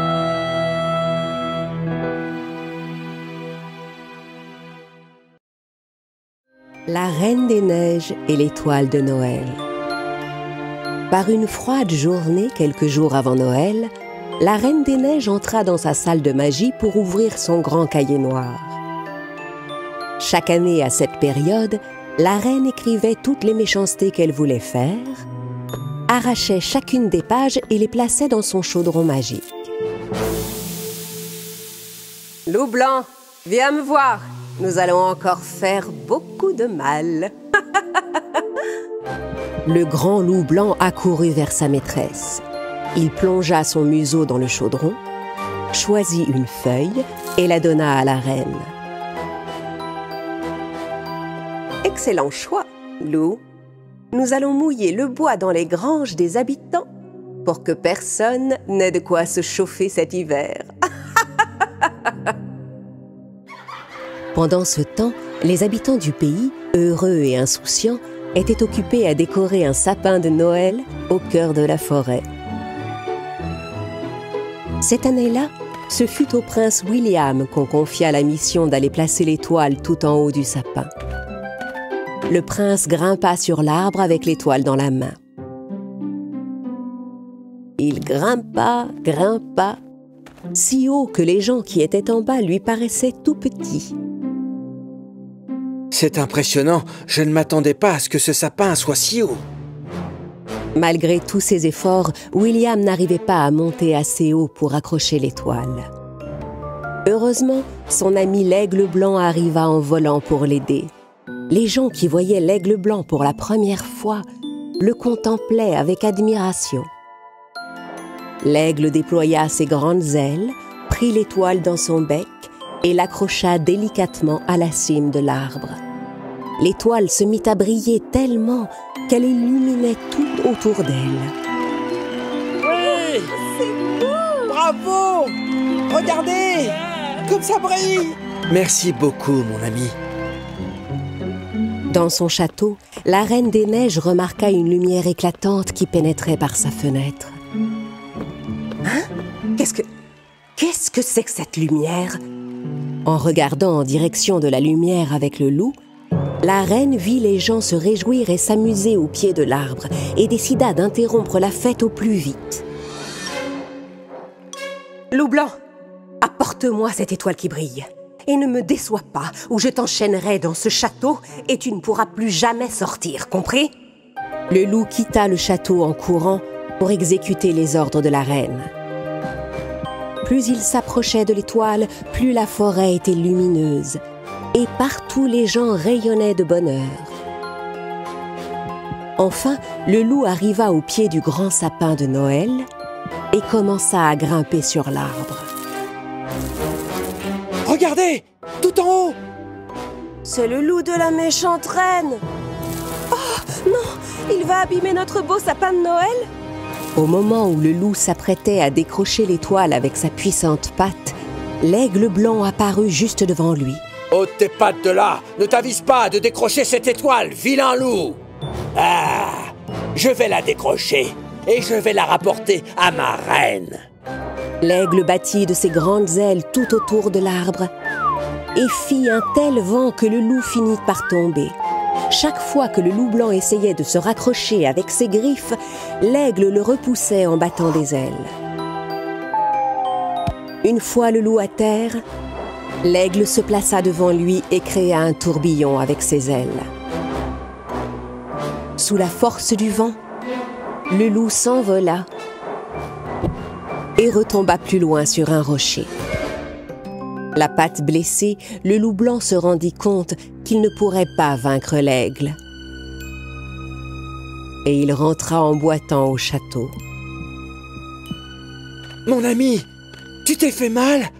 La Reine des Neiges et l'étoile de Noël. Par une froide journée, quelques jours avant Noël, la Reine des Neiges entra dans sa salle de magie pour ouvrir son grand cahier noir. Chaque année à cette période, la reine écrivait toutes les méchancetés qu'elle voulait faire, arrachait chacune des pages et les plaçait dans son chaudron magique. « Loup blanc, viens me voir, nous allons encore faire beaucoup de mal. » Le grand loup blanc accourut vers sa maîtresse. Il plongea son museau dans le chaudron, choisit une feuille et la donna à la reine. « Excellent choix, loup. Nous allons mouiller le bois dans les granges des habitants pour que personne n'ait de quoi se chauffer cet hiver. » Pendant ce temps, les habitants du pays, heureux et insouciants, étaient occupés à décorer un sapin de Noël au cœur de la forêt. Cette année-là, ce fut au prince William qu'on confia la mission d'aller placer l'étoile tout en haut du sapin. Le prince grimpa sur l'arbre avec l'étoile dans la main. Il grimpa, si haut que les gens qui étaient en bas lui paraissaient tout petits. C'est impressionnant, je ne m'attendais pas à ce que ce sapin soit si haut. Malgré tous ses efforts, William n'arrivait pas à monter assez haut pour accrocher l'étoile. Heureusement, son ami l'aigle blanc arriva en volant pour l'aider. Les gens qui voyaient l'aigle blanc pour la première fois le contemplaient avec admiration. L'aigle déploya ses grandes ailes, prit l'étoile dans son bec et l'accrocha délicatement à la cime de l'arbre. l'étoile se mit à briller tellement qu'elle illuminait tout autour d'elle. Oui! C'est beau! Bravo! Regardez! Comme ça brille! Merci beaucoup, mon ami. Dans son château, la Reine des Neiges remarqua une lumière éclatante qui pénétrait par sa fenêtre. Hein? Qu'est-ce que c'est que cette lumière? En regardant en direction de la lumière avec le loup, la reine vit les gens se réjouir et s'amuser au pied de l'arbre et décida d'interrompre la fête au plus vite. Loup blanc, apporte-moi cette étoile qui brille. Et ne me déçois pas, ou je t'enchaînerai dans ce château et tu ne pourras plus jamais sortir, compris? Le loup quitta le château en courant pour exécuter les ordres de la reine. Plus il s'approchait de l'étoile, plus la forêt était lumineuse, et partout les gens rayonnaient de bonheur. Enfin, le loup arriva au pied du grand sapin de Noël et commença à grimper sur l'arbre. Regardez! Tout en haut! C'est le loup de la méchante reine! Oh, non! Il va abîmer notre beau sapin de Noël! Au moment où le loup s'apprêtait à décrocher l'étoile avec sa puissante patte, l'aigle blanc apparut juste devant lui. Ôte tes pattes de là! Ne t'avise pas de décrocher cette étoile, vilain loup! Ah! Je vais la décrocher et je vais la rapporter à ma reine! L'aigle battit de ses grandes ailes tout autour de l'arbre et fit un tel vent que le loup finit par tomber. Chaque fois que le loup blanc essayait de se raccrocher avec ses griffes, l'aigle le repoussait en battant des ailes. Une fois le loup à terre, l'aigle se plaça devant lui et créa un tourbillon avec ses ailes. Sous la force du vent, le loup s'envola et retomba plus loin sur un rocher. La patte blessée, le loup blanc se rendit compte qu'il ne pourrait pas vaincre l'aigle. Et il rentra en boitant au château. Mon ami, tu t'es fait mal?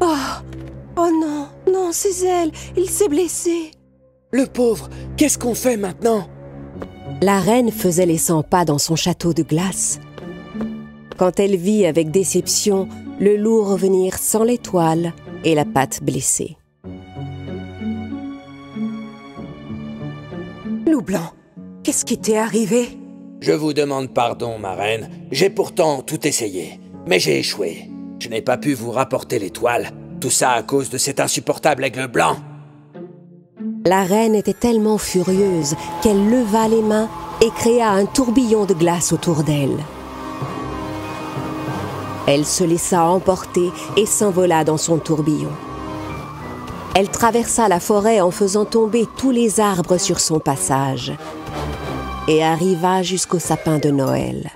Oh non, non, ses ailes, il s'est blessé. Le pauvre, qu'est-ce qu'on fait maintenant? La reine faisait les 100 pas dans son château de glace, quand elle vit avec déception le loup revenir sans l'étoile et la patte blessée. Loup blanc, qu'est-ce qui t'est arrivé? Je vous demande pardon, ma reine. J'ai pourtant tout essayé, mais j'ai échoué. Je n'ai pas pu vous rapporter l'étoile. Tout ça à cause de cet insupportable aigle blanc. La reine était tellement furieuse qu'elle leva les mains et créa un tourbillon de glace autour d'elle. Elle se laissa emporter et s'envola dans son tourbillon. Elle traversa la forêt en faisant tomber tous les arbres sur son passage et arriva jusqu'au sapin de Noël.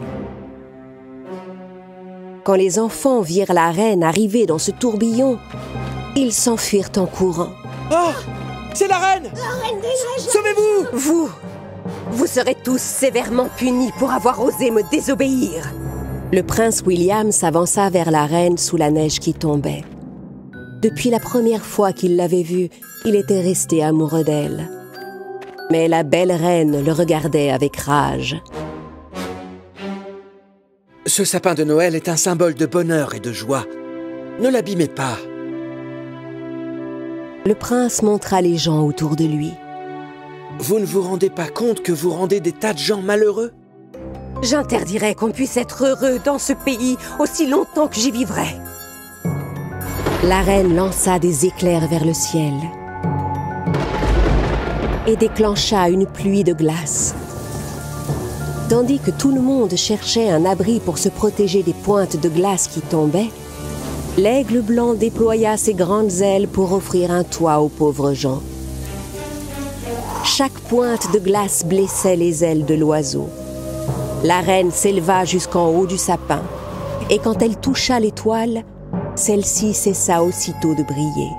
Quand les enfants virent la reine arriver dans ce tourbillon, ils s'enfuirent en courant. Oh! C'est la reine! La reine des neiges! Sauvez-vous! Vous serez tous sévèrement punis pour avoir osé me désobéir. Le prince William s'avança vers la reine sous la neige qui tombait. Depuis la première fois qu'il l'avait vue, il était resté amoureux d'elle. Mais la belle reine le regardait avec rage. Ce sapin de Noël est un symbole de bonheur et de joie. Ne l'abîmez pas. Le prince montra les gens autour de lui. Vous ne vous rendez pas compte que vous rendez des tas de gens malheureux? J'interdirai qu'on puisse être heureux dans ce pays aussi longtemps que j'y vivrai. La reine lança des éclairs vers le ciel et déclencha une pluie de glace. Tandis que tout le monde cherchait un abri pour se protéger des pointes de glace qui tombaient, l'aigle blanc déploya ses grandes ailes pour offrir un toit aux pauvres gens. Chaque pointe de glace blessait les ailes de l'oiseau. La reine s'éleva jusqu'en haut du sapin, et quand elle toucha l'étoile, celle-ci cessa aussitôt de briller.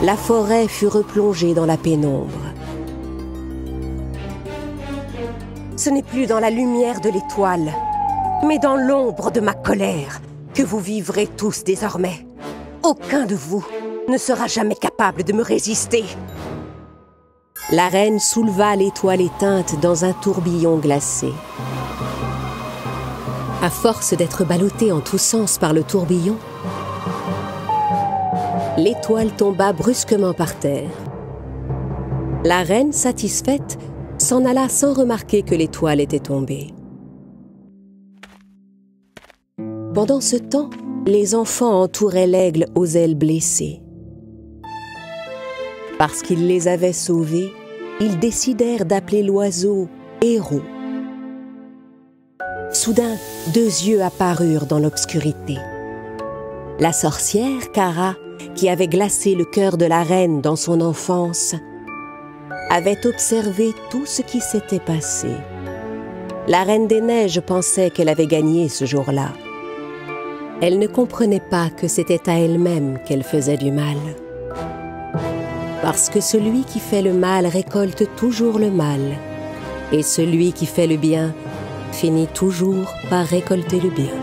La forêt fut replongée dans la pénombre. Ce n'est plus dans la lumière de l'étoile, mais dans l'ombre de ma colère que vous vivrez tous désormais. Aucun de vous ne sera jamais capable de me résister. la reine souleva l'étoile éteinte dans un tourbillon glacé. À force d'être ballottée en tous sens par le tourbillon, l'étoile tomba brusquement par terre. La reine, satisfaite, s'en alla sans remarquer que l'étoile était tombée. Pendant ce temps, les enfants entouraient l'aigle aux ailes blessées. Parce qu'il les avait sauvés, ils décidèrent d'appeler l'oiseau Héros. Soudain, 2 yeux apparurent dans l'obscurité. La sorcière, Cara, qui avait glacé le cœur de la reine dans son enfance, avait observé tout ce qui s'était passé. La Reine des Neiges pensait qu'elle avait gagné ce jour-là. Elle ne comprenait pas que c'était à elle-même qu'elle faisait du mal. Parce que celui qui fait le mal récolte toujours le mal, et celui qui fait le bien finit toujours par récolter le bien.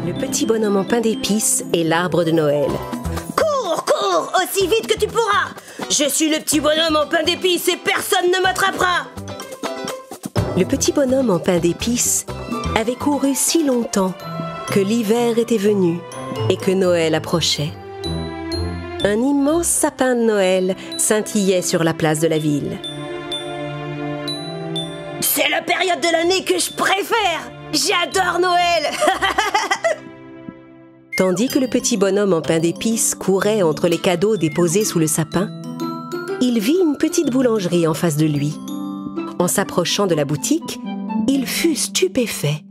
Le petit bonhomme en pain d'épices et l'arbre de Noël. Cours, cours, aussi vite que tu pourras! Je suis le petit bonhomme en pain d'épices et personne ne m'attrapera! Le petit bonhomme en pain d'épices avait couru si longtemps que l'hiver était venu et que Noël approchait. Un immense sapin de Noël scintillait sur la place de la ville. C'est la période de l'année que je préfère! J'adore Noël! Tandis que le petit bonhomme en pain d'épices courait entre les cadeaux déposés sous le sapin, il vit une petite boulangerie en face de lui. En s'approchant de la boutique, il fut stupéfait.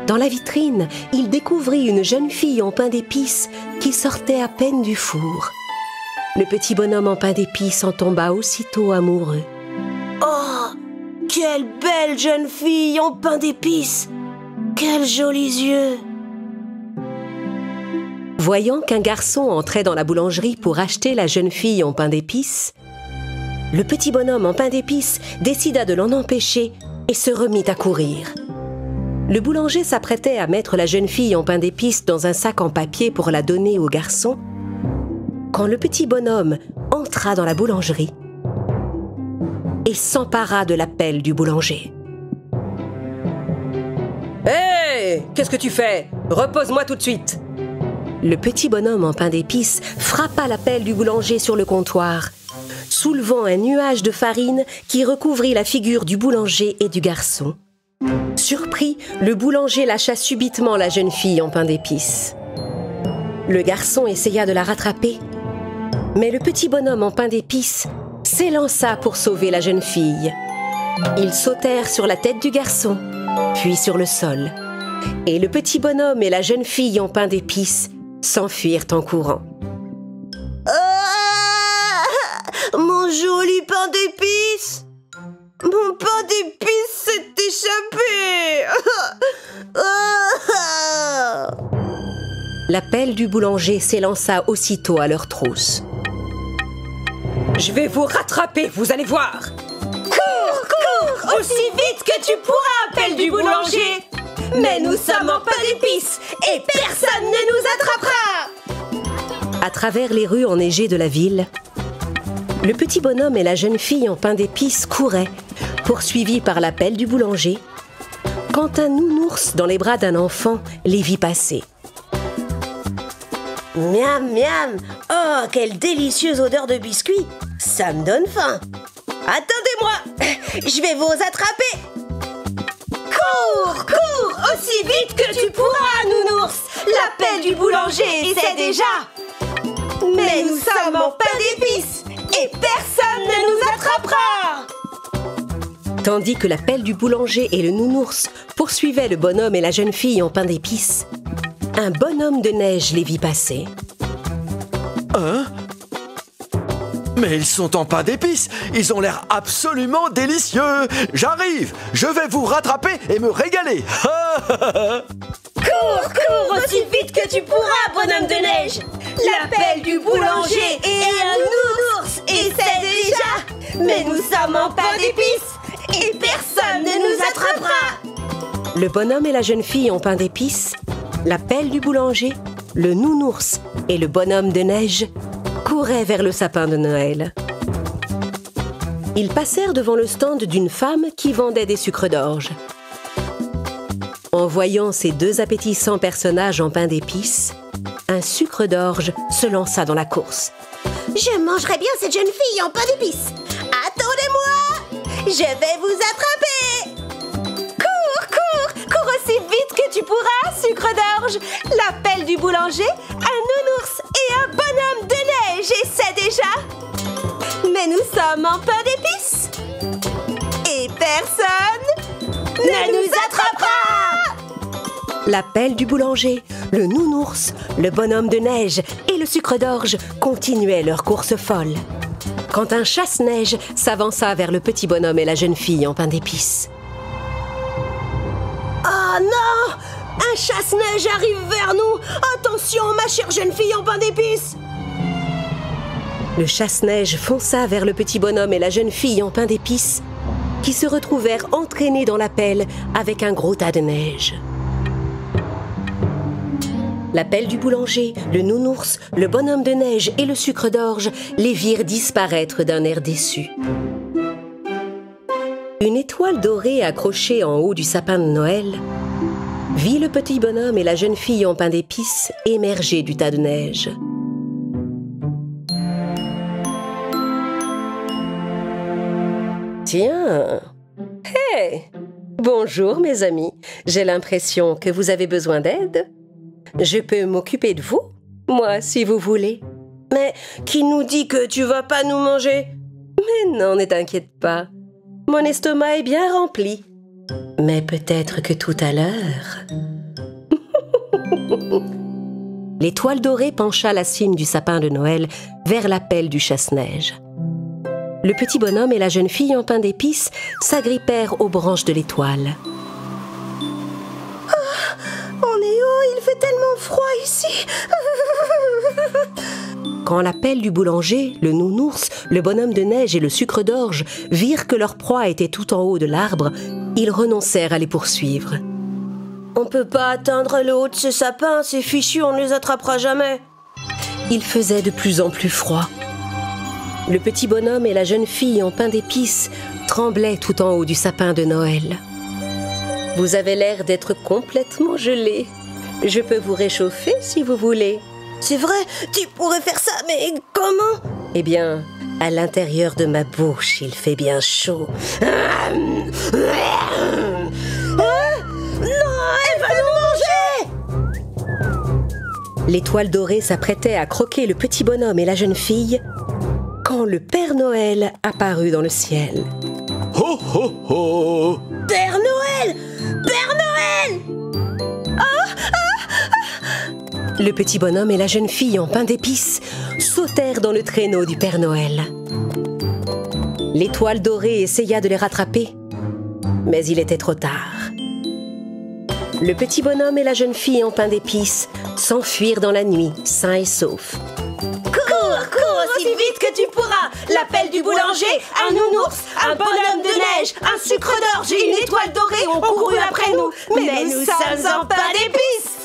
Dans la vitrine, il découvrit une jeune fille en pain d'épices qui sortait à peine du four. Le petit bonhomme en pain d'épices en tomba aussitôt amoureux. Oh, quelle belle jeune fille en pain d'épices! Quels jolis yeux! Voyant qu'un garçon entrait dans la boulangerie pour acheter la jeune fille en pain d'épices, le petit bonhomme en pain d'épices décida de l'en empêcher et se remit à courir. Le boulanger s'apprêtait à mettre la jeune fille en pain d'épices dans un sac en papier pour la donner au garçon, quand le petit bonhomme entra dans la boulangerie et s'empara de la pelle du boulanger. « Hé, qu'est-ce que tu fais? Repose-moi tout de suite !» Le petit bonhomme en pain d'épices frappa la pelle du boulanger sur le comptoir, soulevant un nuage de farine qui recouvrit la figure du boulanger et du garçon. Surpris, le boulanger lâcha subitement la jeune fille en pain d'épices. Le garçon essaya de la rattraper, mais le petit bonhomme en pain d'épices s'élança pour sauver la jeune fille. Ils sautèrent sur la tête du garçon, puis sur le sol, et le petit bonhomme et la jeune fille en pain d'épices s'enfuirent en courant. Mon joli pain d'épices! Mon pain d'épices s'est échappé! La pelle du boulanger s'élança aussitôt à leur trousse. « Je vais vous rattraper, vous allez voir !»« Cours, cours, aussi vite que tu pourras, pelle du boulanger! Mais nous sommes en pain d'épices et personne ne nous attrapera! » À travers les rues enneigées de la ville, le petit bonhomme et la jeune fille en pain d'épices couraient, poursuivis par la pelle du boulanger, quand un nounours dans les bras d'un enfant les vit passer. Miam, miam! Oh, quelle délicieuse odeur de biscuits! Ça me donne faim! Attendez-moi! Je vais vous attraper! Cours, cours! Aussi vite que tu pourras, nounours! La pelle du boulanger essaie déjà! Mais nous sommes en pain d'épices et personne ne nous attrapera! Tandis que la pelle du boulanger et le nounours poursuivaient le bonhomme et la jeune fille en pain d'épices, un bonhomme de neige les vit passer. Hein? Mais ils sont en pain d'épices. Ils ont l'air absolument délicieux. J'arrive. Je vais vous rattraper et me régaler. Cours, cours aussi vite que tu pourras, bonhomme de neige. La pelle du boulanger et un nounours essaient déjà. Mais nous sommes en pain d'épices et personne ne nous attrapera. Le bonhomme et la jeune fille en pain d'épices, la pelle du boulanger, le nounours et le bonhomme de neige couraient vers le sapin de Noël. Ils passèrent devant le stand d'une femme qui vendait des sucres d'orge. En voyant ces deux appétissants personnages en pain d'épices, un sucre d'orge se lança dans la course. Je mangerai bien cette jeune fille en pain d'épices. Attendez-moi! Je vais vous attraper! Cours aussi vite que tu pourras, sucre d'orge! L'appel du boulanger, un nounours et un bonhomme de neige, et c'est déjà! Mais nous sommes en pain d'épices! Et personne ne nous attrapera! L'appel du boulanger, le nounours, le bonhomme de neige et le sucre d'orge continuaient leur course folle. Quand un chasse-neige s'avança vers le petit bonhomme et la jeune fille en pain d'épices. Oh non! Un chasse-neige arrive vers nous! Attention, ma chère jeune fille en pain d'épices! Le chasse-neige fonça vers le petit bonhomme et la jeune fille en pain d'épices, qui se retrouvèrent entraînés dans la pelle avec un gros tas de neige. L'appel du boulanger, le nounours, le bonhomme de neige et le sucre d'orge les virent disparaître d'un air déçu. Une étoile dorée accrochée en haut du sapin de Noël vit le petit bonhomme et la jeune fille en pain d'épices émerger du tas de neige. Tiens! Hey! Bonjour mes amis, j'ai l'impression que vous avez besoin d'aide. Je peux m'occuper de vous, moi, si vous voulez. Mais qui nous dit que tu vas pas nous manger? Mais non, ne t'inquiète pas. Mon estomac est bien rempli. Mais peut-être que tout à l'heure... L'étoile dorée pencha la cime du sapin de Noël vers l'appel du chasse-neige. Le petit bonhomme et la jeune fille en pain d'épices s'agrippèrent aux branches de l'étoile. On est haut, il fait tellement froid ici. Quand l'appel du boulanger, le nounours, le bonhomme de neige et le sucre d'orge virent que leur proie était tout en haut de l'arbre, ils renoncèrent à les poursuivre. On peut pas atteindre le haut de ce sapin, c'est fichu, on ne les attrapera jamais. Il faisait de plus en plus froid. Le petit bonhomme et la jeune fille en pain d'épices tremblaient tout en haut du sapin de Noël. Vous avez l'air d'être complètement gelé. Je peux vous réchauffer si vous voulez. C'est vrai, tu pourrais faire ça, mais comment? Eh bien, à l'intérieur de ma bouche, il fait bien chaud. Non, elle va nous manger! L'étoile dorée s'apprêtait à croquer le petit bonhomme et la jeune fille quand le Père Noël apparut dans le ciel. Ho ho ho! Père Noël! Père Noël! Le petit bonhomme et la jeune fille en pain d'épices sautèrent dans le traîneau du Père Noël. L'étoile dorée essaya de les rattraper, mais il était trop tard. Le petit bonhomme et la jeune fille en pain d'épices s'enfuirent dans la nuit, sains et saufs. Cours aussi vite que tu pourras! L'appel du boulanger, un nounours, un bonhomme de neige, un sucre d'orge et une étoile dorée ont couru après nous. Mais nous sommes en pain d'épices!